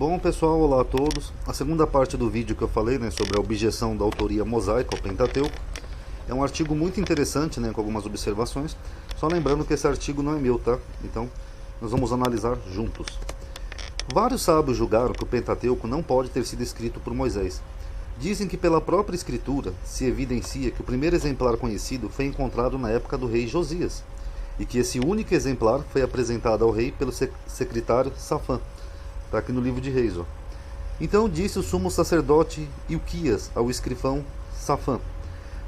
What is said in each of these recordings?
Bom pessoal, olá a todos. A segunda parte do vídeo que eu falei, sobre a objeção da autoria mosaica ao Pentateuco é um artigo muito interessante, com algumas observações. Só lembrando que esse artigo não é meu, tá? Então nós vamos analisar juntos. Vários sábios julgaram que o Pentateuco não pode ter sido escrito por Moisés. Dizem que pela própria escritura se evidencia que o primeiro exemplar conhecido foi encontrado na época do rei Josias, e que esse único exemplar foi apresentado ao rei pelo secretário Safã. Está aqui no livro de Reis. Então disse o sumo sacerdote Ilquias ao escrivão Safã: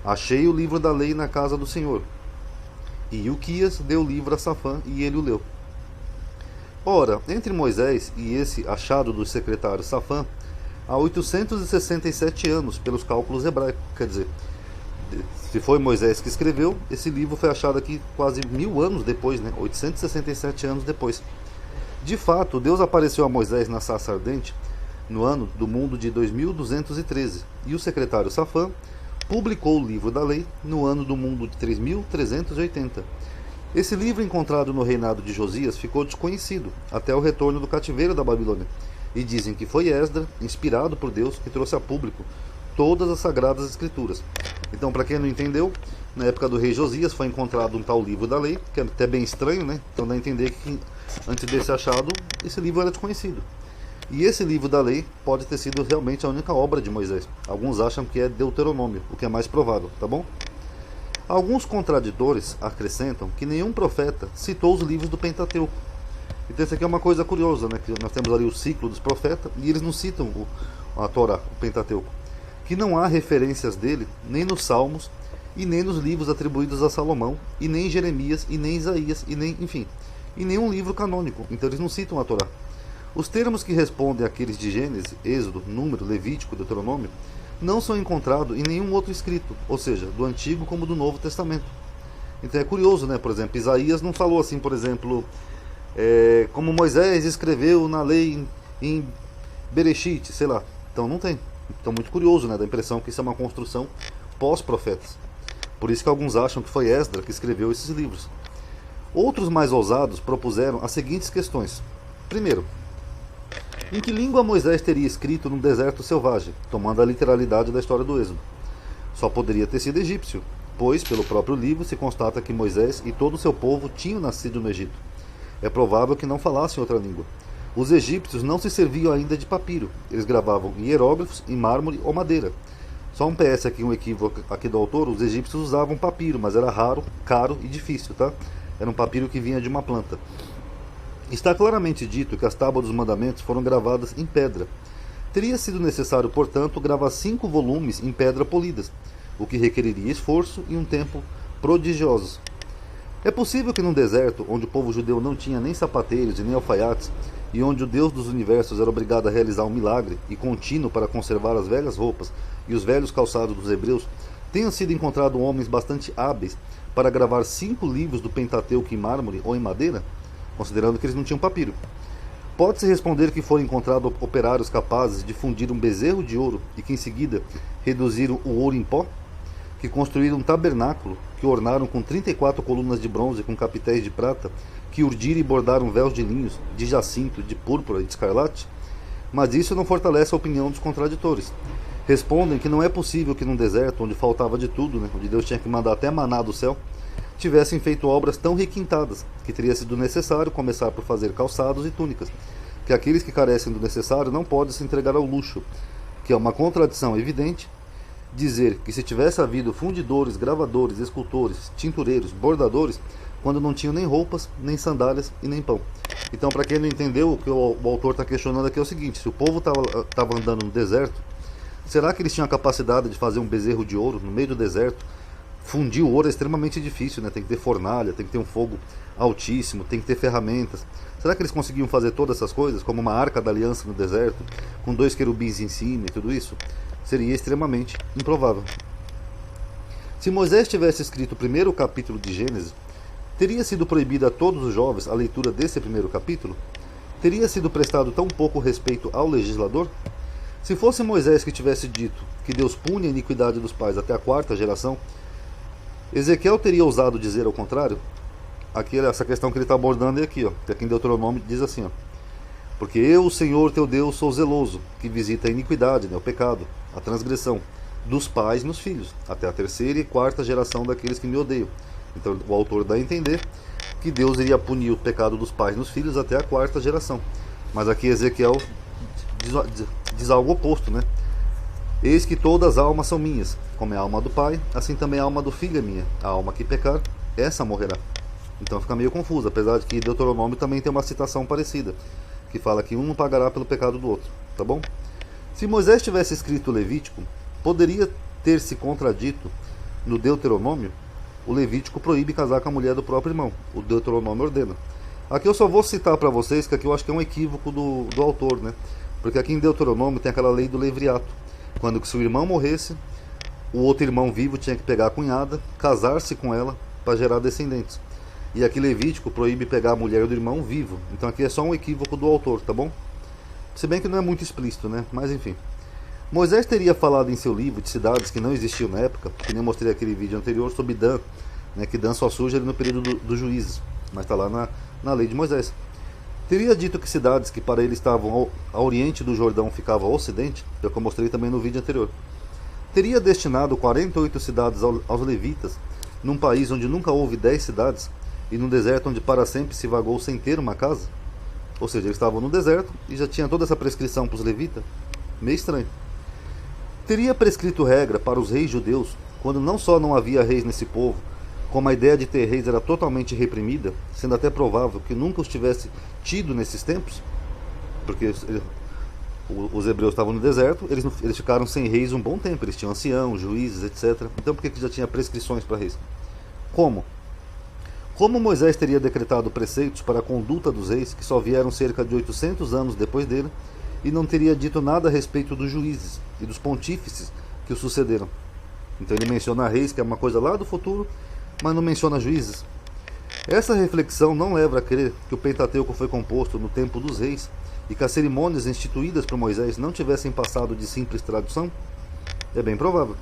achei o livro da lei na casa do Senhor. E Ilquias deu o livro a Safã e ele o leu. Ora, entre Moisés e esse achado do secretário Safã, há 867 anos, pelos cálculos hebraicos. Quer dizer, se foi Moisés que escreveu, esse livro foi achado aqui quase 1000 anos depois, 867 anos depois. De fato, Deus apareceu a Moisés na sarça ardente no ano do mundo de 2213, e o secretário Safã publicou o livro da lei no ano do mundo de 3380. Esse livro, encontrado no reinado de Josias, ficou desconhecido até o retorno do cativeiro da Babilônia, e dizem que foi Esdra, inspirado por Deus, que trouxe a público todas as sagradas escrituras. Então, para quem não entendeu, na época do rei Josias foi encontrado um tal livro da lei, que é até bem estranho, Então dá a entender que antes desse achado, esse livro era desconhecido. E esse livro da lei pode ter sido realmente a única obra de Moisés. Alguns acham que é Deuteronômio, o que é mais provável, tá bom? Alguns contraditores acrescentam que nenhum profeta citou os livros do Pentateuco. Então isso aqui é uma coisa curiosa, Que nós temos ali o ciclo dos profetas e eles não citam a Torá, o Pentateuco. Que não há referências dele nem nos Salmos e nem nos livros atribuídos a Salomão, e nem em Jeremias, e nem em Isaías, e nem, enfim, em nenhum livro canônico. Então eles não citam a Torá. Os termos que respondem àqueles de Gênesis, Êxodo, Número, Levítico, Deuteronômio, não são encontrados em nenhum outro escrito, ou seja, do Antigo como do Novo Testamento. Então é curioso, Por exemplo, Isaías não falou assim, por exemplo, como Moisés escreveu na lei em Bereshit, sei lá. Então não tem. Então muito curioso, Dá a impressão que isso é uma construção pós-profetas. Por isso que alguns acham que foi Esdra que escreveu esses livros. Outros mais ousados propuseram as seguintes questões. Primeiro, em que língua Moisés teria escrito num deserto selvagem, tomando a literalidade da história do Êxodo? Só poderia ter sido egípcio, pois, pelo próprio livro, se constata que Moisés e todo o seu povo tinham nascido no Egito. É provável que não falassem outra língua. Os egípcios não se serviam ainda de papiro, eles gravavam hieróglifos em mármore ou madeira. Só um PS aqui, um equívoco aqui do autor: os egípcios usavam papiro, mas era raro, caro e difícil, Era um papiro que vinha de uma planta. Está claramente dito que as tábuas dos mandamentos foram gravadas em pedra. Teria sido necessário, portanto, gravar 5 volumes em pedra polidas, o que requeriria esforço e um tempo prodigiosos. É possível que num deserto, onde o povo judeu não tinha nem sapateiros e nem alfaiates, e onde o Deus dos universos era obrigado a realizar um milagre e contínuo para conservar as velhas roupas e os velhos calçados dos hebreus, tenham sido encontrados homens bastante hábeis para gravar 5 livros do Pentateuco em mármore ou em madeira, considerando que eles não tinham papiro. Pode-se responder que foram encontrados operários capazes de fundir um bezerro de ouro e que em seguida reduziram o ouro em pó, que construíram um tabernáculo, que ornaram com 34 colunas de bronze com capitéis de prata, que urdiram e bordaram véus de linhos, de jacinto, de púrpura e de escarlate? Mas isso não fortalece a opinião dos contraditores. Respondem que não é possível que num deserto onde faltava de tudo, onde Deus tinha que mandar até maná do céu, tivessem feito obras tão requintadas, que teria sido necessário começar por fazer calçados e túnicas, que aqueles que carecem do necessário não podem se entregar ao luxo, que é uma contradição evidente dizer que se tivesse havido fundidores, gravadores, escultores, tintureiros, bordadores, quando não tinham nem roupas, nem sandálias e nem pão. Então, para quem não entendeu, o que o autor está questionando aqui é o seguinte: se o povo estava andando no deserto, será que eles tinham a capacidade de fazer um bezerro de ouro no meio do deserto? Fundir o ouro é extremamente difícil, Tem que ter fornalha, tem que ter um fogo altíssimo, tem que ter ferramentas. Será que eles conseguiam fazer todas essas coisas, como uma arca da aliança no deserto, com 2 querubins em cima e tudo isso? Seria extremamente improvável. Se Moisés tivesse escrito o primeiro capítulo de Gênesis, teria sido proibida a todos os jovens a leitura desse primeiro capítulo? Teria sido prestado tão pouco respeito ao legislador? Se fosse Moisés que tivesse dito que Deus pune a iniquidade dos pais até a 4ª geração, Ezequiel teria ousado dizer ao contrário? Aqui, essa questão que ele está abordando é aqui, que aqui em Deuteronômio diz assim: Porque eu, o Senhor teu Deus, sou zeloso, que visita a iniquidade, né, o pecado, a transgressão, dos pais nos filhos, até a terceira e quarta geração daqueles que me odeiam. Então o autor dá a entender que Deus iria punir o pecado dos pais nos filhos até a quarta geração. Mas aqui Ezequiel diz algo oposto, né? Eis que todas as almas são minhas, como é a alma do pai, assim também a alma do filho é minha. A alma que pecar, essa morrerá. Então fica meio confuso, apesar de que Deuteronômio também tem uma citação parecida, que fala que um não pagará pelo pecado do outro, tá bom? Se Moisés tivesse escrito Levítico, poderia ter se contradito no Deuteronômio. O Levítico proíbe casar com a mulher do próprio irmão, o Deuteronômio ordena. Aqui eu só vou citar para vocês que aqui eu acho que é um equívoco do autor, né? Porque aqui em Deuteronômio tem aquela lei do levirato, quando que se o irmão morresse, o outro irmão vivo tinha que pegar a cunhada, casar-se com ela para gerar descendentes. E aqui Levítico proíbe pegar a mulher do irmão vivo. Então aqui é só um equívoco do autor, tá bom? Se bem que não é muito explícito, né? Mas enfim. Moisés teria falado em seu livro de cidades que não existiam na época, que nem eu mostrei aquele vídeo anterior sobre Dan, né, que Dan só surge ali no período dos juízes, mas está lá na lei de Moisés. Teria dito que cidades que para ele estavam ao oriente do Jordão ficavam ao ocidente, que eu mostrei também no vídeo anterior. Teria destinado 48 cidades aos levitas, num país onde nunca houve 10 cidades, e num deserto onde para sempre se vagou sem ter uma casa? Ou seja, eles estavam no deserto e já tinha toda essa prescrição para os levitas? Meio estranho. Teria prescrito regra para os reis judeus, quando não só não havia reis nesse povo, como a ideia de ter reis era totalmente reprimida, sendo até provável que nunca os tivesse tido nesses tempos? Porque os hebreus estavam no deserto, eles ficaram sem reis um bom tempo, eles tinham anciãos, juízes, etc. Então por que já tinha prescrições para reis? Como? Como Moisés teria decretado preceitos para a conduta dos reis, que só vieram cerca de 800 anos depois dele, e não teria dito nada a respeito dos juízes e dos pontífices que o sucederam? Então ele menciona reis, que é uma coisa lá do futuro, mas não menciona juízes. Essa reflexão não leva a crer que o Pentateuco foi composto no tempo dos reis e que as cerimônias instituídas por Moisés não tivessem passado de simples tradução? É bem provável.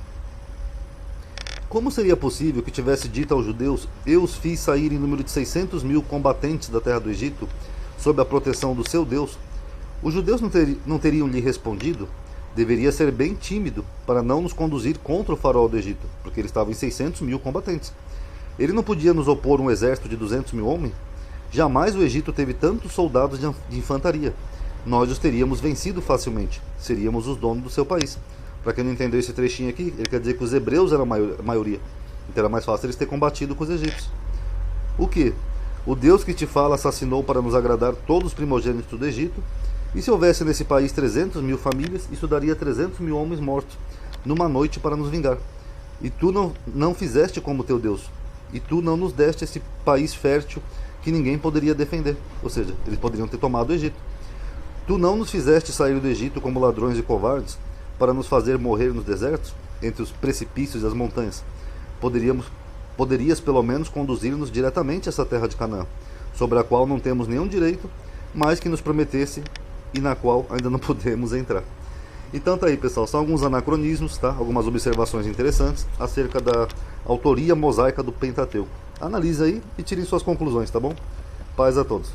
Como seria possível que tivesse dito aos judeus: eu os fiz sair em número de 600 mil combatentes da terra do Egito, sob a proteção do seu Deus? Os judeus não teriam lhe respondido: deveria ser bem tímido para não nos conduzir contra o faraó do Egito, porque ele estava em 600 mil combatentes. Ele não podia nos opor um exército de 200 mil homens? Jamais o Egito teve tantos soldados de infantaria. Nós os teríamos vencido facilmente. Seríamos os donos do seu país. Para quem não entendeu esse trechinho aqui, ele quer dizer que os hebreus eram a maioria. Então era mais fácil eles terem combatido com os egípcios. O que? O Deus que te fala assassinou para nos agradar todos os primogênitos do Egito? E se houvesse nesse país 300 mil famílias, isso daria 300 mil homens mortos, numa noite para nos vingar. E tu não fizeste como teu Deus. E tu não nos deste esse país fértil que ninguém poderia defender. Ou seja, eles poderiam ter tomado o Egito. Tu não nos fizeste sair do Egito como ladrões e covardes, para nos fazer morrer nos desertos, entre os precipícios e as montanhas. Poderias pelo menos conduzir-nos diretamente a essa terra de Canaã, sobre a qual não temos nenhum direito, mas que nos prometesse e na qual ainda não podemos entrar. Então tá aí, pessoal, são alguns anacronismos, tá? Algumas observações interessantes acerca da autoria mosaica do Pentateuco. Analise aí e tirem suas conclusões, tá bom? Paz a todos.